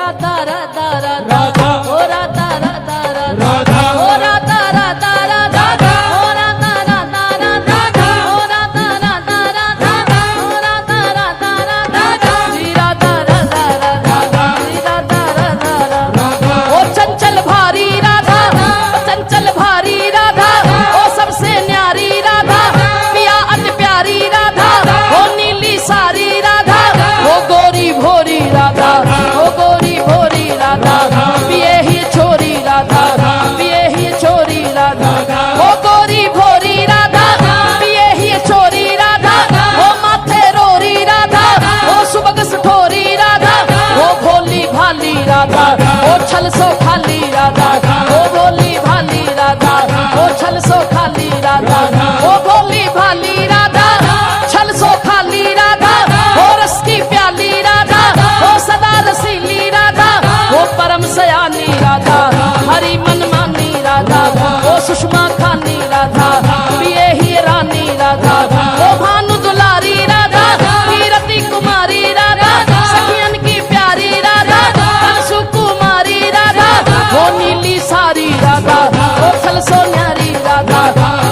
राधा राधा राधा ओ राधा राधा राधा ओ राधा राधा राधा ओ राधा राधा राधा ओ राधा राधा राधा ओ राधा राधा राधा श्री राधा राधा राधा श्री राधा राधा राधा ओ चंचल भारी राधा ओ चंचल भारी राधा ओ सबसे न्यारी राधा पिया अति प्यारी राधा ओ नीली सारी राधा ओ गोरी भोरी राधा ओ गोरी भोरी राधा पिए ही छोरी राधा पिए ही छोरी राधा ओ गोरी भोरी राधा पिए ही छोरी राधा ओ माथे रोरी राधा ओ सुबह सठोरी राधा ओ भोली भाली राधा ओ छल सो खाली राधा ओ भोली भाली राधा ओ छल सो खाली राधा ओ भोली भाली राधा छल सो खाली राधा ओ रस की प्याली राधा ओ सदा रसीली राधा ओ परम सयानी राधा हरि मन मानी राधा ओ सुषमा खानी राधा पिए ही रानी राधा ओ भानु दुलारी राधा कीरति कुमारी राधा सखियन की प्यारी राधा कंसु कुमारी राधा ओ नीली सारी राधा ओ छल सो न्यारी राधा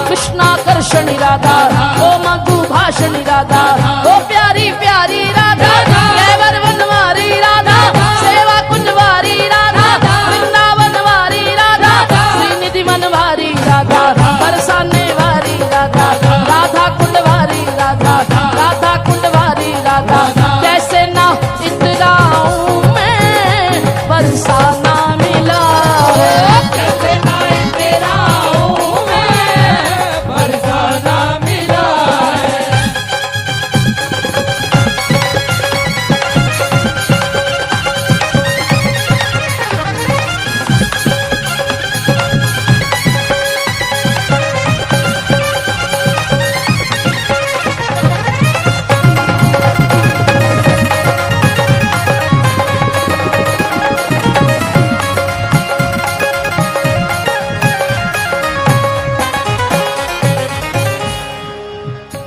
कृष्णाकर्षणी राधा ओ मधु भाषणी राधा ओ प्यारी प्यारी राधा कैवर वनवारी राधा सेवा कुंजवारी राधा वृंदावन वारी राधा श्रीनिधि मनवारी राधा बरसाने वारी राधा राधा कुंडवारी राधा राधा कुंडवारी राधा कैसे ना इतराऊं मैं बरसाना मिला कैसे ना इतराऊं मैं बरसाना मिला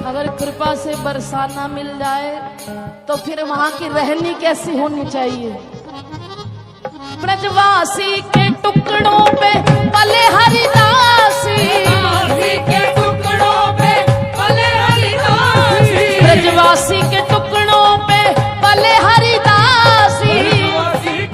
अगर कृपा से बरसाना मिल जाए तो फिर वहां की रहनी कैसी होनी चाहिए। ब्रजवासी के टुकड़ों पे पले हरिदासी के टुकड़ों पे पले हरिदासी ब्रजवासी के टुकड़ों पे पले हरिदासी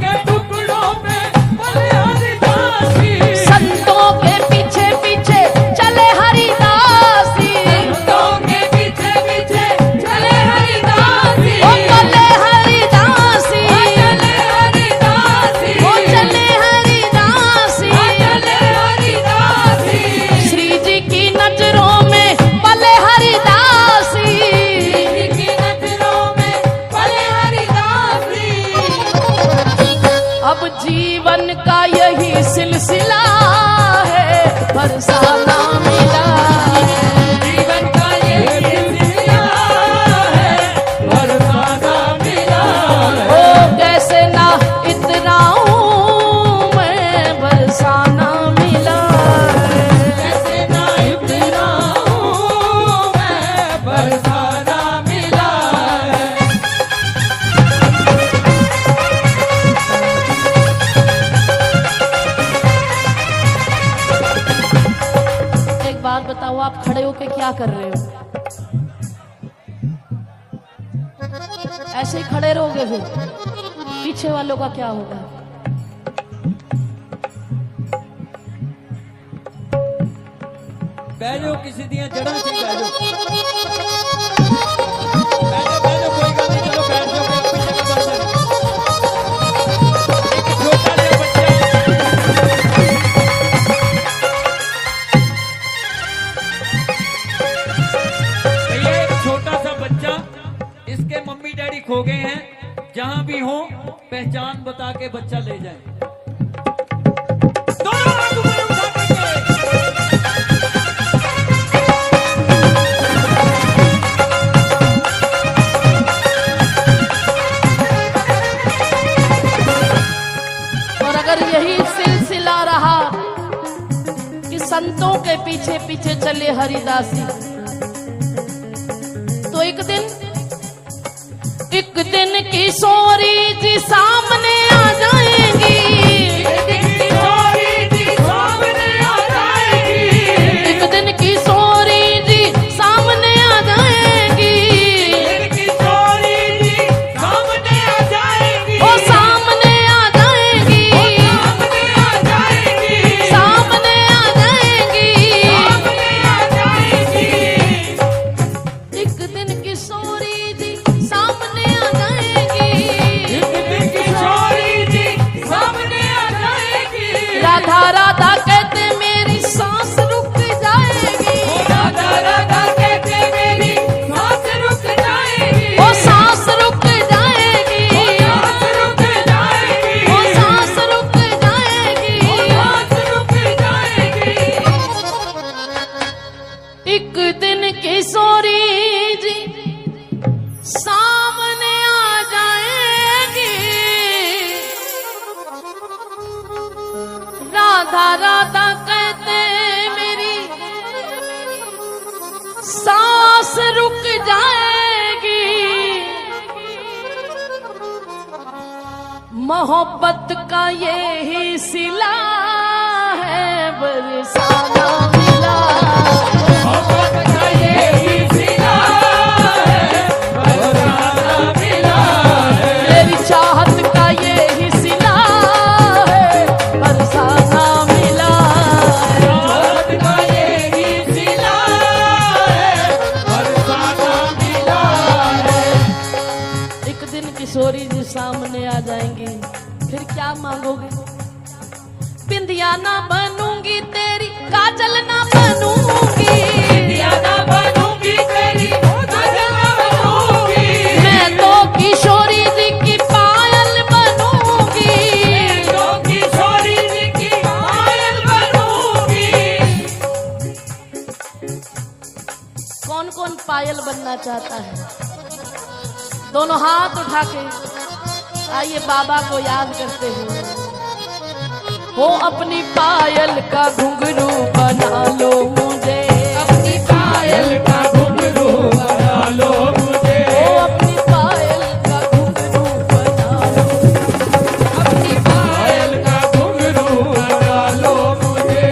के टुकड़ों पे पले हरिदासी संतों के पीछे पीछे चले हरिदासी संतों के पीछे पीछे चले हरिदासी ओ चले हरिदासी चले हरिदासी ओ चले हरिदासी चले हरिदासी श्री जी की नजरों में पले हरिदासी श्री जी की नजरों में पले हरिदासी अब जीवन का यही सिलसिला है बरसाना मिला जीवन का यही सिलसिला है बरसाना मिला ओ कैसे ना इतराऊं मैं बरसाना मिला कैसे ना इतराऊं मैं बरसाना मिला एक बात बताओ, आप खड़े होके क्या कर रहे हो? ऐसे ही खड़े रहोगे फिर पीछे वालों का क्या होगा? बैठो किसी दिया जड़ा से बैठो बैठो कोई गल नहीं, चलो बैठ जाओ पीछे का बच्चा एक छोटा सा बच्चा भैया, एक छोटा सा बच्चा, इसके मम्मी डैडी खो गए हैं, जहां भी हो पहचान बता के बच्चा ले जाए। दोनों हाथ ऊपर उठा करके और अगर यही सिलसिला रहा कि संतों के पीछे पीछे चले हरिदासी, तो एक दिन किशोरी जी सामने आ जा मोहब्बत का ये ही सिला है, बरसाना मिला। मोहब्बत का ये ही सिला है, बरसाना मिला है। मेरी चाहत का ये ही सिला है, बरसाना मिला है। चाहत का ये ही सिला है, बरसाना मिला है। एक दिन किशोरी जी सामने आ जाएंगी, फिर क्या मांगोगे? बिंदिया ना बनूंगी तेरी, काजल ना बनूंगी, बिंदिया ना बनूंगी तेरी, काजल ना बनूंगी। मैं तो किशोरी जी की पायल बनूंगी, मैं तो किशोरी जी की पायल बनूंगी। कौन कौन पायल बनना चाहता है? दोनों हाथ उठा के आइए बाबा को याद करते हैं। हो अपनी पायल का घुंघरू बना लो मुझे, अपनी पायल का घुंघरू बना लो मुझे। हो अपनी पायल का घुंघरू बना लो, अपनी पायल का घुंघरू बना लो मुझे।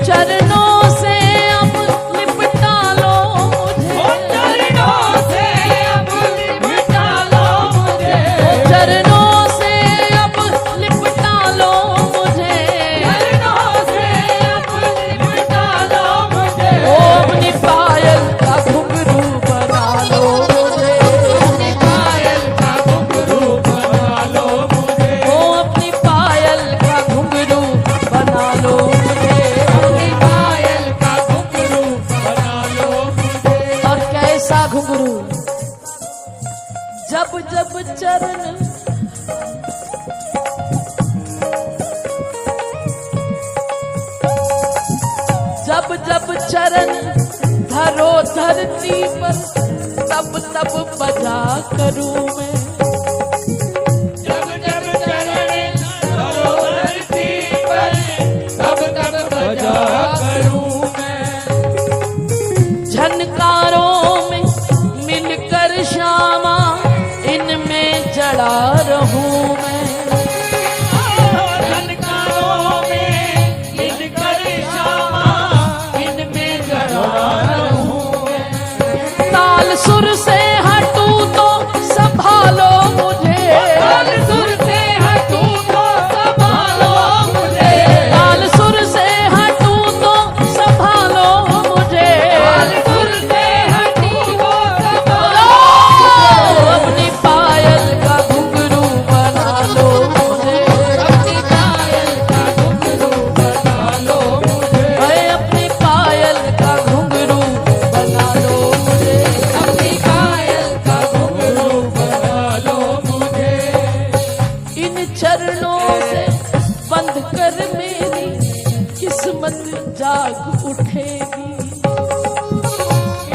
चरणों से अब लिपटा लो मुझे, चरणों से अब लिपटा लो मुझे। चरणों से अब लिपटा लो मुझे, चरणों से अब लिपटा लो मुझे। हो अपनी पायल का घुंघरू बना लो मुझे, अपनी पायल का घुंघरू बना लो मुझे। हो अपनी पायल का घुंघरू बना लो मुझे। अपनी पायल का घुंघरू बना लो मुझे। और कैसा घुंघरू? जब जब चरण जब जब चरण धरो धरती पर, तब तब बजा करूं मैं। जब जब चरण धरो धरती पर, तब तब बजा करूं मैं। झनकारों में मिलकर श्यामा, इनमें जड़ा रहूं मैं। झनकारों में मिलकर श्यामा, इनमें जड़ा रहूं मैं। ताल सुर से हटूं तो संभालो मुझे, ताल सुर से हटूं तो संभालो मुझे। ताल सुर से हटूं तो संभालो मुझे। ताल सुर से हटूं तो संभालो ओ, अपनी पायल का घुंघरू बना लो मुझे, अपनी पायल का घुंघरू बना लो मुझे। अरे अपनी पायल का घुंघरू बना लो मुझे। अपनी पायल का घुंघरू बना लो मुझे। इन चरणों से बंद कर मेरी किस्मत जाग उठेगी।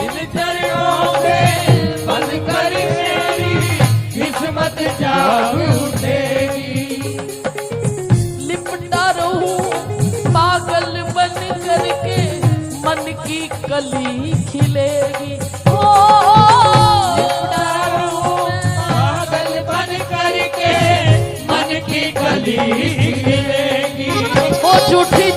इन चरणों से बंद कर मेरी किस्मत जाग उठेगी। लिपटा रहूं पागल बन करके, मन की कली खिलेगी। ओ, लिपटा रहूं पागल बन करके मन की कली खिलेगी। ओ झूठी